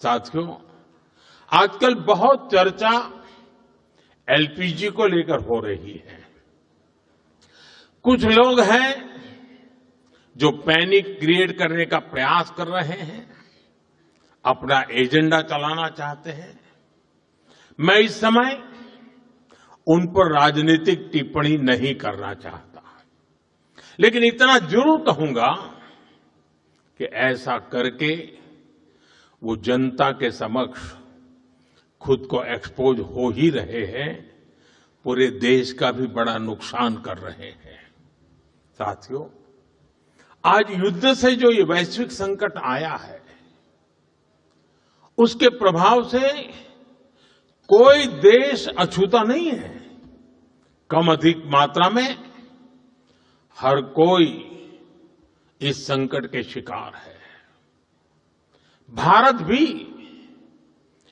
साथियों, आजकल बहुत चर्चा एलपीजी को लेकर हो रही है। कुछ लोग हैं जो पैनिक क्रिएट करने का प्रयास कर रहे हैं, अपना एजेंडा चलाना चाहते हैं। मैं इस समय उन पर राजनीतिक टिप्पणी नहीं करना चाहता, लेकिन इतना जरूर कहूंगा कि ऐसा करके वो जनता के समक्ष खुद को एक्सपोज हो ही रहे हैं, पूरे देश का भी बड़ा नुकसान कर रहे हैं। साथियों, आज युद्ध से जो ये वैश्विक संकट आया है, उसके प्रभाव से कोई देश अछूता नहीं है। कम अधिक मात्रा में हर कोई इस संकट के शिकार है। भारत भी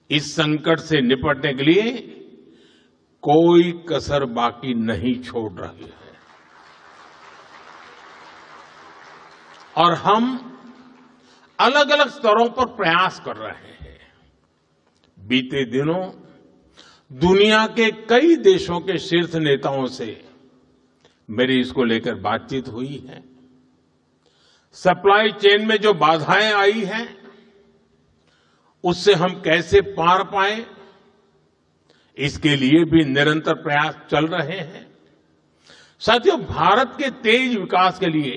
इस संकट से निपटने के लिए कोई कसर बाकी नहीं छोड़ रही है और हम अलग अलग स्तरों पर प्रयास कर रहे हैं। बीते दिनों दुनिया के कई देशों के शीर्ष नेताओं से मेरी इसको लेकर बातचीत हुई है। सप्लाई चेन में जो बाधाएं आई हैं, उससे हम कैसे पार पाएं, इसके लिए भी निरंतर प्रयास चल रहे हैं। साथियों, भारत के तेज विकास के लिए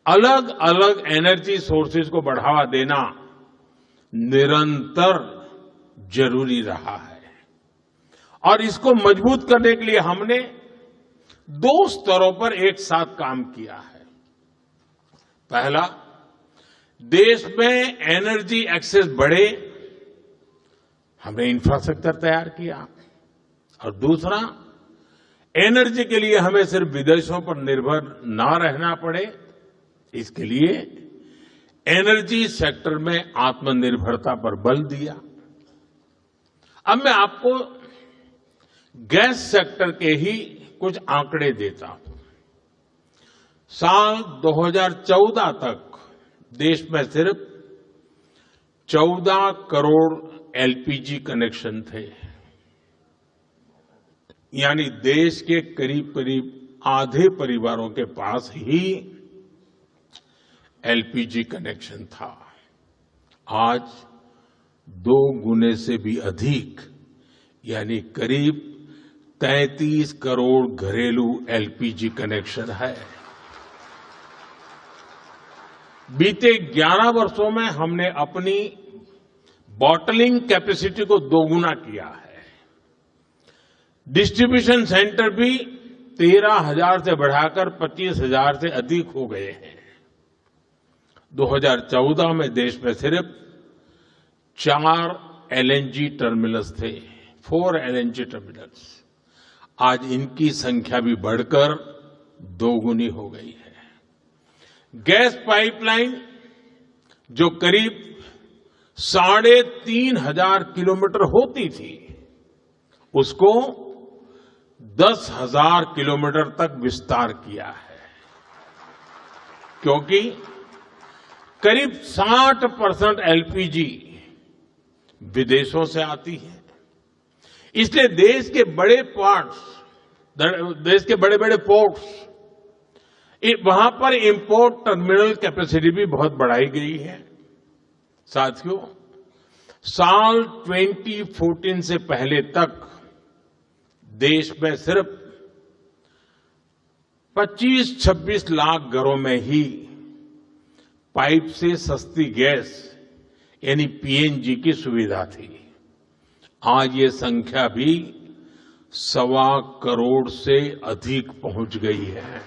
अलग अलग एनर्जी सोर्सेज को बढ़ावा देना निरंतर जरूरी रहा है और इसको मजबूत करने के लिए हमने 2 स्तरों पर एक साथ काम किया है। पहला, देश में एनर्जी एक्सेस बढ़े, हमने इंफ्रास्ट्रक्चर तैयार किया और दूसरा, एनर्जी के लिए हमें सिर्फ विदेशों पर निर्भर ना रहना पड़े, इसके लिए एनर्जी सेक्टर में आत्मनिर्भरता पर बल दिया। अब मैं आपको गैस सेक्टर के ही कुछ आंकड़े देता हूं। साल 2014 तक देश में सिर्फ 14 करोड़ एलपीजी कनेक्शन थे, यानी देश के करीब करीब आधे परिवारों के पास ही एलपीजी कनेक्शन था। आज 2 गुने से भी अधिक, यानी करीब 33 करोड़ घरेलू एलपीजी कनेक्शन है। बीते 11 वर्षों में हमने अपनी बॉटलिंग कैपेसिटी को 2 गुना किया है। डिस्ट्रीब्यूशन सेंटर भी 13,000 से बढ़ाकर 25,000 से अधिक हो गए हैं। 2014 में देश में सिर्फ 4 एलएनजी टर्मिनल्स थे, 4 एलएनजी टर्मिनल्स। आज इनकी संख्या भी बढ़कर 2 गुनी हो गई है। गैस पाइपलाइन जो करीब 3,500 किलोमीटर होती थी, उसको 10,000 किलोमीटर तक विस्तार किया है, क्योंकि करीब 60% एलपीजी विदेशों से आती है। इसलिए देश के बड़े बड़े पोर्ट्स, वहां पर इंपोर्ट टर्मिनल कैपेसिटी भी बहुत बढ़ाई गई है। साथियों, साल 2014 से पहले तक देश में सिर्फ 25-26 लाख घरों में ही पाइप से सस्ती गैस यानी पीएनजी की सुविधा थी। आज ये संख्या भी 1.25 करोड़ से अधिक पहुंच गई है।